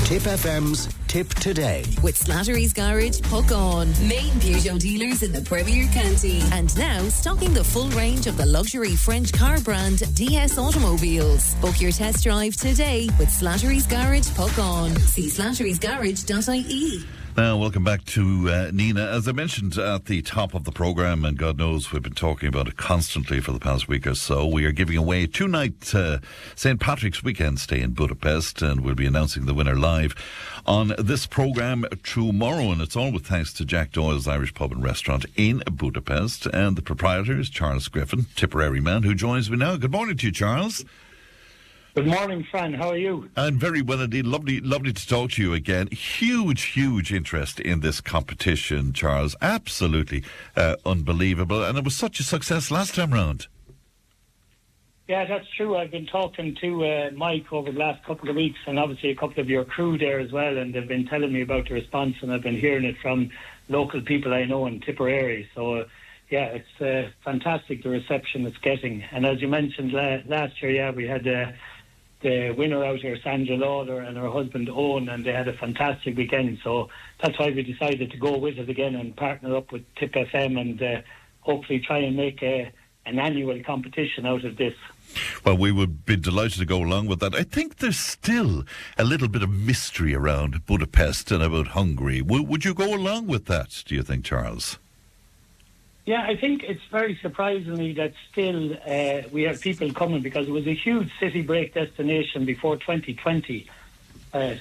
Tip FM's Tip Today. With Slattery's Garage, Puck On. Main Peugeot dealers in the Premier County. And now stocking the full range of the luxury French car brand DS Automobiles. Book your test drive today with Slattery's Garage, Puck On. See slatterysgarage.ie. Now, welcome back to Nina. As I mentioned at the top of the programme, and God knows we've been talking about it constantly for the past week or so, we are giving away a two-night St. Patrick's weekend stay in Budapest, and we'll be announcing the winner live on this programme tomorrow. And it's all with thanks to Jack Doyle's Irish Pub and Restaurant in Budapest, and the proprietor is Charles Griffin, Tipperary man, who joins me now. Good morning to you, Charles. Good morning, Fran. How are you? I'm very well indeed. Lovely to talk to you again. Huge interest in this competition, Charles. Absolutely unbelievable. And it was such a success last time round. Yeah, that's true. I've been talking to Mike over the last couple of weeks, and obviously a couple of your crew there as well, and they've been telling me about the response, and I've been hearing it from local people I know in Tipperary. So, yeah, it's fantastic, the reception it's getting. And as you mentioned last year, yeah, we had the winner out here, Sandra Lawler, and her husband Owen, and they had a fantastic weekend. So that's why we decided to go with it again and partner up with Tip FM and hopefully try and make an annual competition out of this. Well, we would be delighted to go along with that. I think there's still a little bit of mystery around Budapest and about Hungary. Would you go along with that, do you think, Charles? Yeah, I think it's very surprisingly that still we have people coming, because it was a huge city break destination before 2020.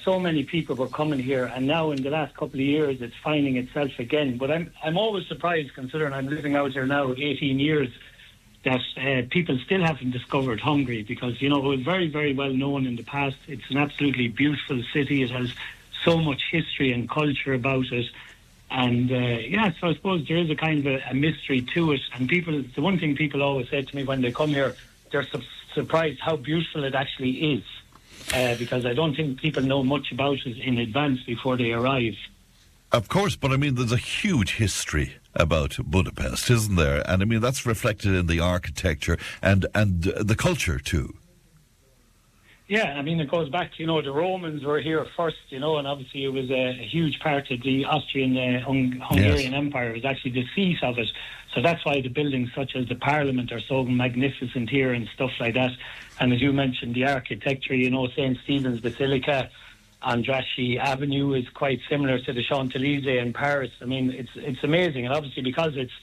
So many people were coming here, and now in the last couple of years it's finding itself again. But I'm always surprised, considering I'm living out here now 18 years, that people still haven't discovered Hungary, because, you know, it was very, very well known in the past. It's an absolutely beautiful city. It has so much history and culture about it. And, yeah, so I suppose there is a kind of a mystery to it. And people, the one thing people always say to me when they come here, they're surprised how beautiful it actually is. Because I don't think people know much about it in advance before they arrive. Of course, but I mean, there's a huge history about Budapest, isn't there? And I mean, that's reflected in the architecture and the culture too. Yeah, I mean, it goes back, you know, the Romans were here first, you know, and obviously it was a huge part of the Austrian Hungarian Empire. It was actually the seat of it. So that's why the buildings such as the Parliament are so magnificent here and stuff like that. And as you mentioned, the architecture, you know, St. Stephen's Basilica, Andrassy Avenue is quite similar to the Champs-Élysées in Paris. I mean, it's amazing. And obviously because it's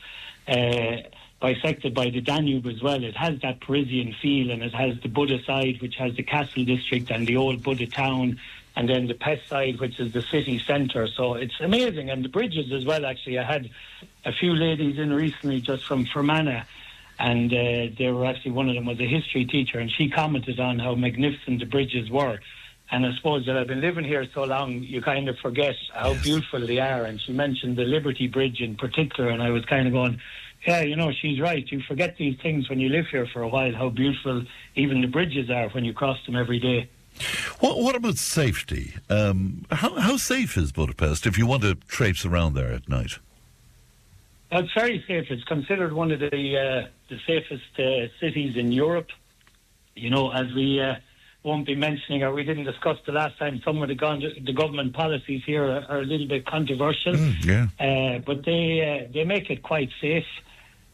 bisected by the Danube as well, it has that Parisian feel, and it has the Buda side, which has the castle district and the old Buda town, and then the Pest side, which is the city centre. So it's amazing. And the bridges as well, actually. I had a few ladies in recently just from Fermanagh, and they were actually, one of them was a history teacher, and she commented on how magnificent the bridges were. And I suppose that I've been living here so long, you kind of forget how beautiful they are. And she mentioned the Liberty Bridge in particular, and I was kind of going, yeah, you know, she's right. You forget these things when you live here for a while, how beautiful even the bridges are when you cross them every day. What about safety? How safe is Budapest if you want to traipse around there at night? It's very safe. It's considered one of the safest cities in Europe. You know, as we won't be mentioning, or we didn't discuss the last time, some of the government policies here are a little bit controversial. But they make it quite safe.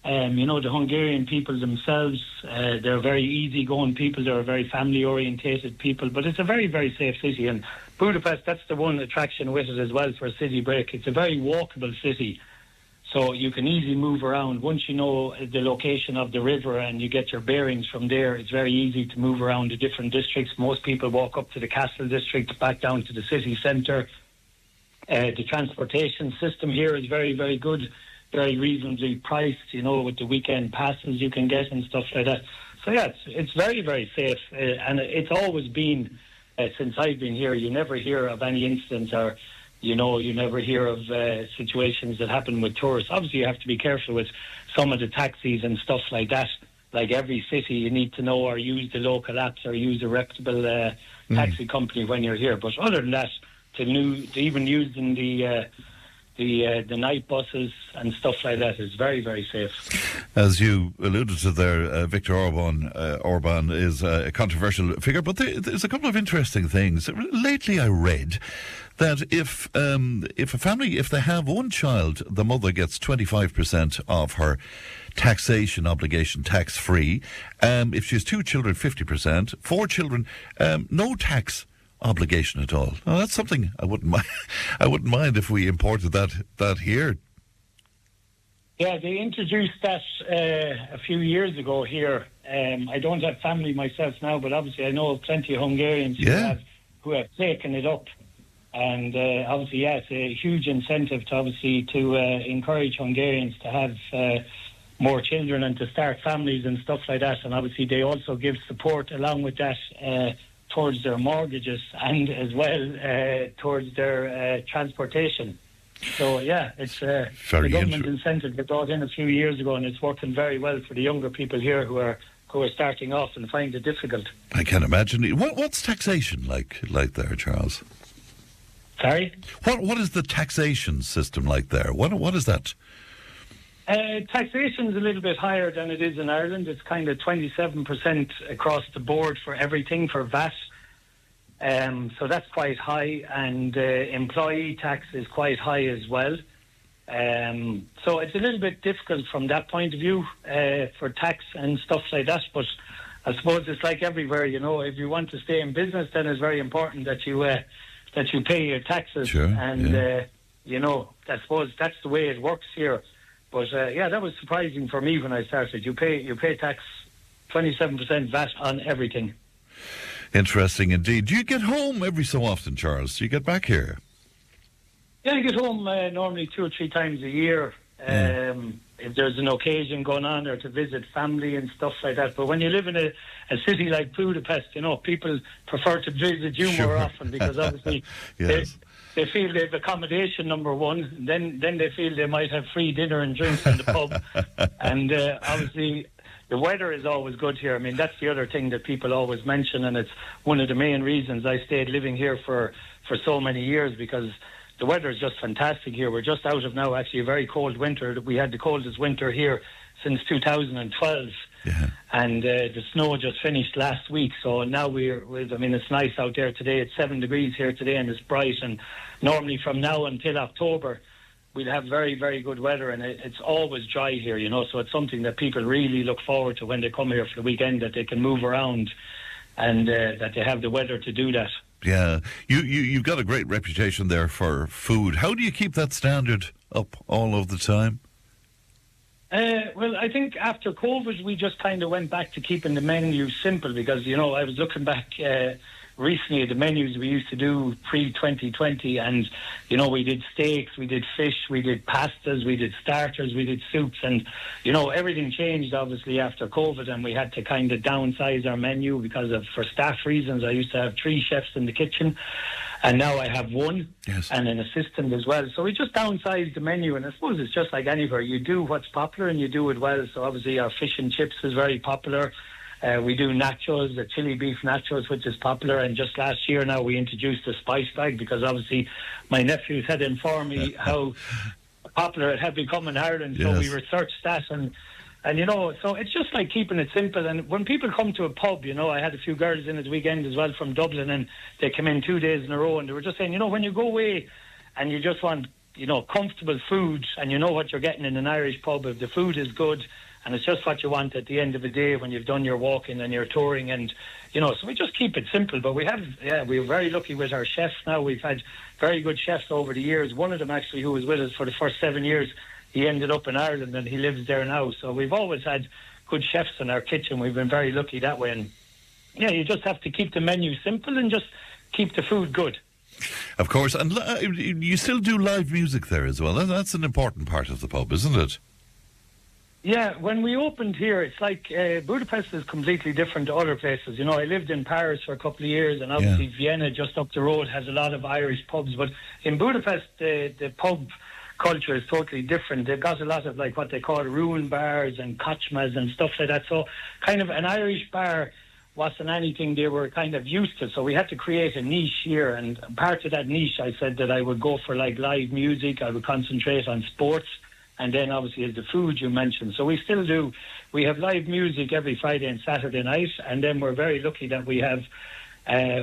You know, the Hungarian people themselves, they're very easygoing people. They're very family-orientated people. But it's a very, very safe city. And Budapest, that's the one attraction with it as well for a city break. It's a very walkable city. So you can easily move around. Once you know the location of the river and you get your bearings from there, it's very easy to move around the different districts. Most people walk up to the castle district, back down to the city centre. The transportation system here is very, very good, very reasonably priced, you know, with the weekend passes you can get and stuff like that. So, yeah, it's very, very safe. And it's always been, since I've been here, you never hear of any incidents or, you know, you never hear of situations that happen with tourists. Obviously, you have to be careful with some of the taxis and stuff like that. Like every city, you need to know or use the local apps or use a reputable taxi company when you're here. But other than that, to even using the the night buses and stuff like that is very, very safe. As you alluded to there, Viktor Orban is a controversial figure, but there's a couple of interesting things. Lately I read that if a family, if they have one child, the mother gets 25% of her taxation obligation tax-free. If she has 2 children, 50%. 4 children, no tax obligation at all. Now, that's something I wouldn't mind. I wouldn't mind if we imported that here. Yeah, they introduced that a few years ago here. I don't have family myself now, but obviously I know plenty of Hungarians who have taken it up. And obviously, it's a huge incentive to encourage Hungarians to have more children and to start families and stuff like that. And obviously they also give support along with that towards their mortgages and as well towards their transportation. So, it's the government incentive that brought in a few years ago, and it's working very well for the younger people here who are starting off and find it difficult. I can imagine. What's taxation like there, Charles? Sorry? What is the taxation system like there? What is that? Taxation is a little bit higher than it is in Ireland. It's kind of 27% across the board for everything, for VAT. So that's quite high, and employee tax is quite high as well. So it's a little bit difficult from that point of view for tax and stuff like that. But I suppose it's like everywhere, if you want to stay in business, then it's very important that you pay your taxes. Sure, and I suppose that's the way it works here. But that was surprising for me when I started. You pay tax, 27% VAT on everything. Interesting indeed. Do you get home every so often, Charles? Do you get back here? Yeah, I get home normally 2 or 3 times a year. If there's an occasion going on, or to visit family and stuff like that. But when you live in a city like Budapest, people prefer to visit you more often, because obviously they feel they have accommodation, number one. Then they feel they might have free dinner and drinks in the pub. And obviously the weather is always good here. I mean, that's the other thing that people always mention, and it's one of the main reasons I stayed living here for so many years, because the weather is just fantastic here. We're just out of now actually a very cold winter. We had the coldest winter here since 2012. Yeah. And the snow just finished last week. So now it's nice out there today. It's 7 degrees here today and it's bright. And normally from now until October, we'll have very, very good weather. And it's always dry here, So it's something that people really look forward to when they come here for the weekend, that they can move around and that they have the weather to do that. Yeah, you've got a great reputation there for food. How do you keep that standard up all of the time? Well, I think after COVID, we just kind of went back to keeping the menu simple, because, I was looking back recently at the menus we used to do pre-2020, and, we did steaks, we did fish, we did pastas, we did starters, we did soups, and, everything changed, obviously, after COVID, and we had to kind of downsize our menu because for staff reasons. I used to have 3 chefs in the kitchen, and now I have 1, and an assistant as well. So we just downsized the menu, and I suppose it's just like anywhere. You do what's popular and you do it well. So obviously our fish and chips is very popular. We do nachos, the chili beef nachos, which is popular. And just last year now we introduced the spice bag, because obviously my nephews had informed me how popular it had become in Ireland. So we researched that, and so it's just like keeping it simple. And when people come to a pub, I had a few girls in at the weekend as well from Dublin, and they came in 2 days in a row, and they were just saying, when you go away and you just want, comfortable food, and you know what you're getting in an Irish pub, if the food is good, and it's just what you want at the end of the day when you've done your walking and your touring, and, so we just keep it simple. But we're very lucky with our chefs now. We've had very good chefs over the years. One of them actually, who was with us for the first 7 years, he ended up in Ireland and he lives there now. So we've always had good chefs in our kitchen. We've been very lucky that way. And you just have to keep the menu simple and just keep the food good. Of course. And you still do live music there as well. That's an important part of the pub, isn't it? Yeah, when we opened here, it's like Budapest is completely different to other places. I lived in Paris for a couple of years, and obviously Vienna, just up the road, has a lot of Irish pubs. But in Budapest, the pub culture is totally different. They've got a lot of what they call ruin bars and kochmas and stuff like that. So kind of an Irish bar wasn't anything they were kind of used to. So we had to create a niche here. And part of that niche, I said that I would go for like live music. I would concentrate on sports. And then obviously is the food you mentioned. So we still do. We have live music every Friday and Saturday night. And then we're very lucky that we have,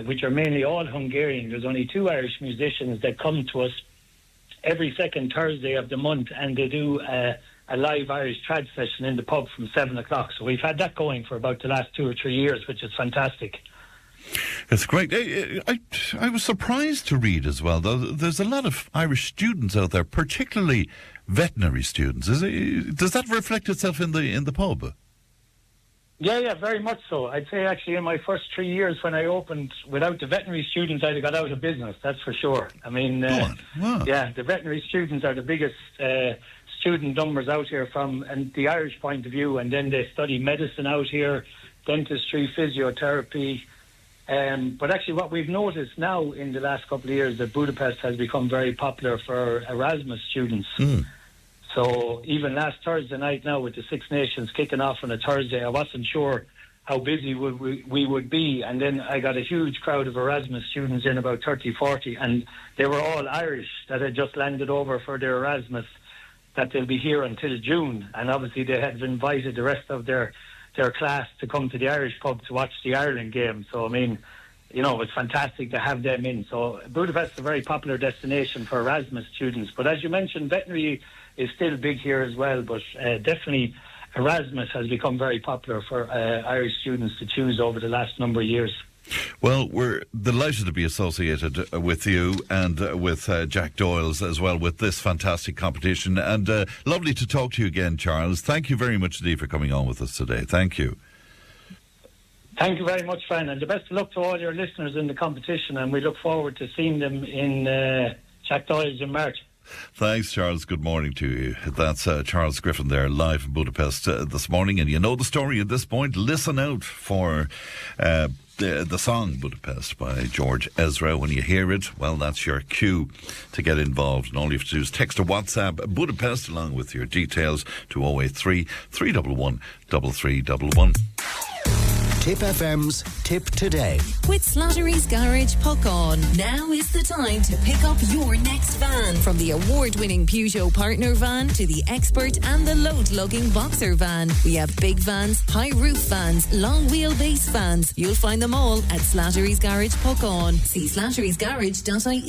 which are mainly all Hungarian. There's only 2 Irish musicians that come to us every second Thursday of the month. And they do a live Irish trad session in the pub from 7 o'clock. So we've had that going for about the last 2 or 3 years, which is fantastic. It's great. I was surprised to read as well, though, there's a lot of Irish students out there, particularly veterinary students. Does that reflect itself in the pub? Yeah, very much so. I'd say actually in my first 3 years when I opened, without the veterinary students, I'd have got out of business, that's for sure. I mean, Wow. Yeah, the veterinary students are the biggest student numbers out here from the Irish point of view, and then they study medicine out here, dentistry, physiotherapy. But actually what we've noticed now in the last couple of years that Budapest has become very popular for Erasmus students. So even last Thursday night now with the Six Nations kicking off on a Thursday, I wasn't sure how busy we would be. And then I got a huge crowd of Erasmus students in, about 30, 40, and they were all Irish that had just landed over for their Erasmus, that they'll be here until June. And obviously they had invited the rest of their class to come to the Irish pub to watch the Ireland game. So, I mean, you know, it's fantastic to have them in. So Budapest is a very popular destination for Erasmus students. But as you mentioned, veterinary is still big here as well. But definitely Erasmus has become very popular for Irish students to choose over the last number of years. Well, we're delighted to be associated with you and with Jack Doyle's as well with this fantastic competition. And lovely to talk to you again, Charles. Thank you very much indeed for coming on with us today. Thank you. Thank you very much, Fran. And the best of luck to all your listeners in the competition. And we look forward to seeing them in Jack Doyle's in March. Thanks, Charles. Good morning to you. That's Charles Griffin there live in Budapest this morning. And you know the story at this point. Listen out for the song Budapest by George Ezra. When you hear it, well, that's your cue to get involved. And all you have to do is text or WhatsApp Budapest along with your details to 083 311 3311. Tip FM's Tip Today. With Slattery's Garage Puck On. Now is the time to pick up your next van. From the award-winning Peugeot Partner van to the Expert and the load-lugging Boxer van. We have big vans, high-roof vans, long wheelbase vans. You'll find them all at Slattery's Garage Puck On. See slatterysgarage.ie.